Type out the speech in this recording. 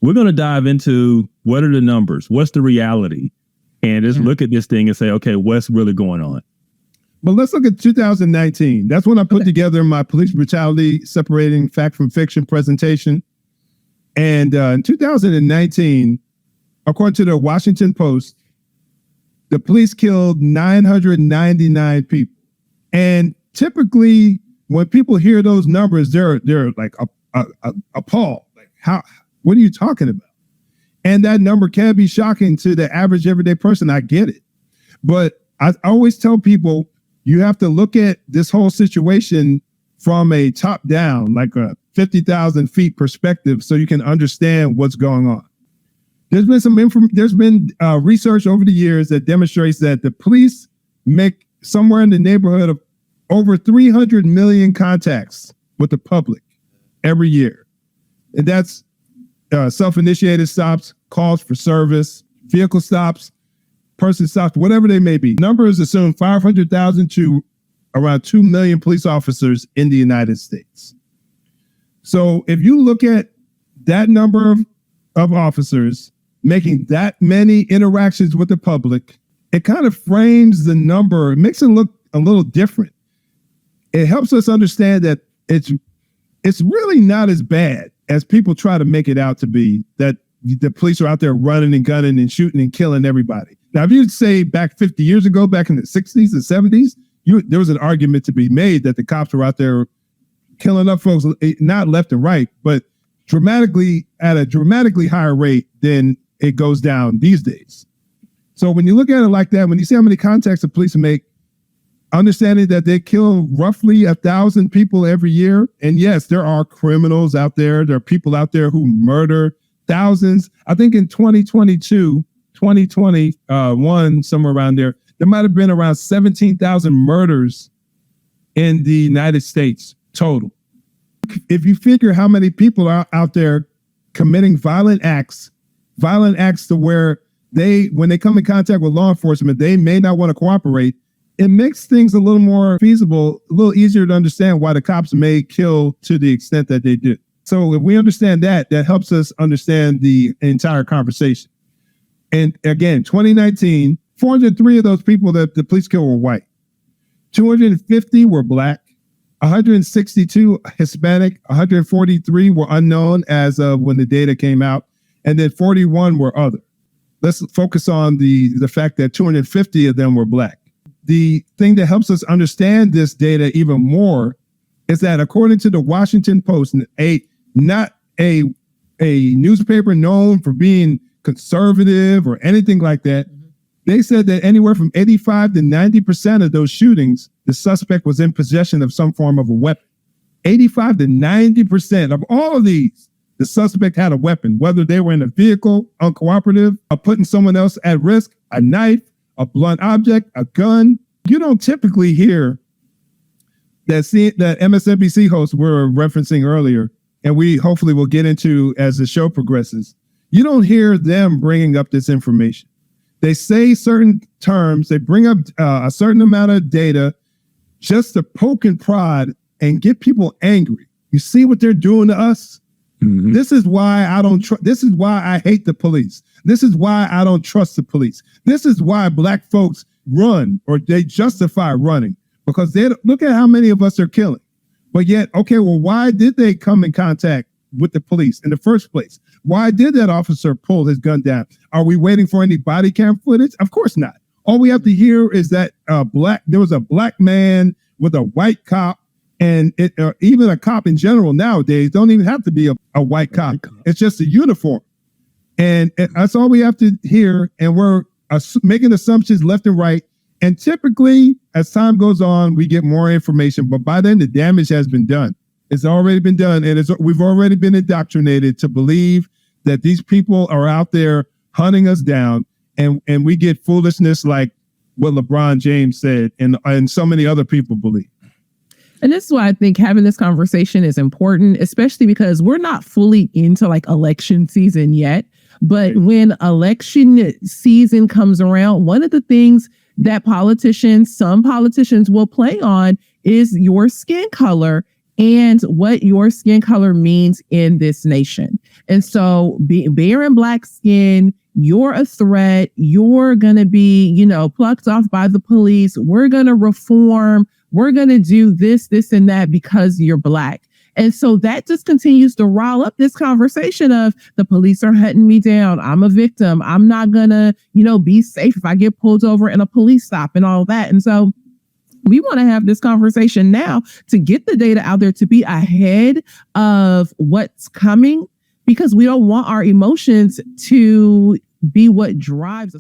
we're going to dive into what are the numbers? What's the reality? And just look at this thing and say, okay, what's really going on? But let's look at 2019. That's when I put together my police brutality separating fact from fiction presentation. And in 2019, according to the Washington Post, the police killed 999 people. And typically, when people hear those numbers, they're like appalled. Like, how? What are you talking about? And that number can be shocking to the average everyday person. I get it. But I always tell people, you have to look at this whole situation from a top down, like a 50,000 feet perspective, so you can understand what's going on. There's been research over the years that demonstrates that the police make somewhere in the neighborhood of over 300 million contacts with the public every year. And that's self-initiated stops, calls for service, vehicle stops, person stops, whatever they may be. Numbers assume 500,000 to around 2 million police officers in the United States. So if you look at that number of officers making that many interactions with the public, it kind of frames the number, it makes it look a little different. It helps us understand that it's really not as bad as people try to make it out to be, that the police are out there running and gunning and shooting and killing everybody. Now, if you'd say back 50 years ago, back in the 60s and 70s, there was an argument to be made that the cops were out there killing up folks, not left and right, but at a dramatically higher rate than it goes down these days. So when you look at it like that, when you see how many contacts the police make, understanding that they kill roughly 1,000 people every year. And yes, there are criminals out there. There are people out there who murder thousands. I think in 2021, somewhere around there might have been around 17,000 murders in the United States total. If you figure how many people are out there committing violent acts to where when they come in contact with law enforcement, they may not want to cooperate, it makes things a little more feasible, a little easier to understand why the cops may kill to the extent that they do. So if we understand that helps us understand the entire conversation. And again, 2019, 403 of those people that the police killed were white. 250 were black, 162 Hispanic, 143 were unknown as of when the data came out, and then 41 were other. Let's focus on the fact that 250 of them were black. The thing that helps us understand this data even more is that according to the Washington Post, not a newspaper known for being conservative or anything like that, they said that anywhere from 85 to 90% of those shootings, the suspect was in possession of some form of a weapon. 85 to 90% of all of these, the suspect had a weapon, whether they were in a vehicle, uncooperative, or putting someone else at risk, a knife, a blunt object, a gun. You don't typically hear that MSNBC host we're referencing earlier, and we hopefully will get into as the show progresses. You don't hear them bringing up this information. They say certain terms, they bring up a certain amount of data just to poke and prod and get people angry. You see what they're doing to us? Mm-hmm. This is why this is why I hate the police. This is why I don't trust the police. This is why black folks run, or they justify running, because they look at how many of us are killing. But yet, okay, well, why did they come in contact with the police in the first place? Why did that officer pull his gun down? Are we waiting for any body cam footage? Of course not. All we have to hear is that there was a black man with a white cop, and even a cop in general nowadays don't even have to be a white cop. It's just a uniform. And that's all we have to hear. And we're making assumptions left and right. And typically, as time goes on, we get more information. But by then, the damage has been done. It's already been done. And we've already been indoctrinated to believe that these people are out there hunting us down. And we get foolishness like what LeBron James said and so many other people believe. And this is why I think having this conversation is important, especially because we're not fully into like election season yet. But when election season comes around, one of the things that some politicians will play on is your skin color and what your skin color means in this nation. And so bearing black skin, you're a threat. You're going to be, plucked off by the police. We're going to reform. We're going to do this, and that because you're black. And so that just continues to rile up this conversation of the police are hunting me down. I'm a victim. I'm not going to, be safe if I get pulled over in a police stop and all that. And so we want to have this conversation now to get the data out there, to be ahead of what's coming, because we don't want our emotions to be what drives us.